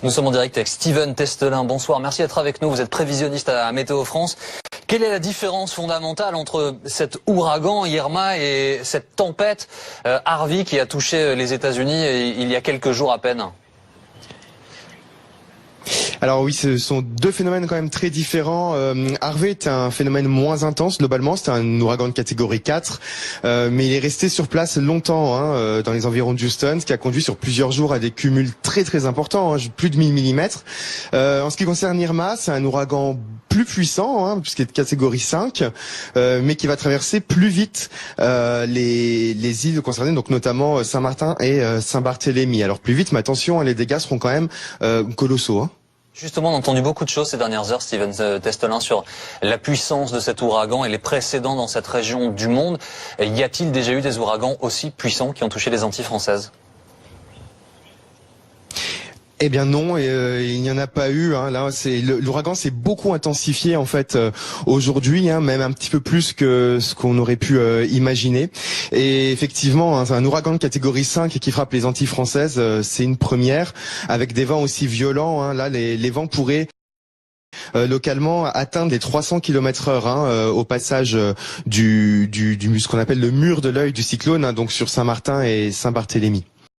Nous sommes en direct avec Steven Testelin. Bonsoir, merci d'être avec nous. Vous êtes prévisionniste à Météo France. Quelle est la différence fondamentale entre cet ouragan Irma et cette tempête Harvey qui a touché les États-Unis il y a quelques jours à peine? Alors oui, ce sont deux phénomènes quand même très différents. Harvey est un phénomène moins intense globalement, c'est un ouragan de catégorie 4, mais il est resté sur place longtemps dans les environs de Houston, ce qui a conduit sur plusieurs jours à des cumuls très importants, plus de 1000 mm. En ce qui concerne Irma, c'est un ouragan plus puissant, puisqu'il est de catégorie 5, mais qui va traverser plus vite les îles concernées, donc notamment Saint-Martin et Saint-Barthélemy. Alors plus vite, mais attention, les dégâts seront quand même colossaux. Justement, on a entendu beaucoup de choses ces dernières heures, Steven Testelin, sur la puissance de cet ouragan et les précédents dans cette région du monde. Y a-t-il déjà eu des ouragans aussi puissants qui ont touché les Antilles françaises ? Eh bien non, il n'y en a pas eu. Là, l'ouragan s'est beaucoup intensifié en fait aujourd'hui, même un petit peu plus que ce qu'on aurait pu imaginer. Et effectivement, un ouragan de catégorie 5 qui frappe les Antilles françaises, c'est une première, avec des vents aussi violents. Là, les vents pourraient localement atteindre les 300 km/h au passage du ce qu'on appelle le mur de l'œil du cyclone, donc sur Saint-Martin et Saint-Barthélemy.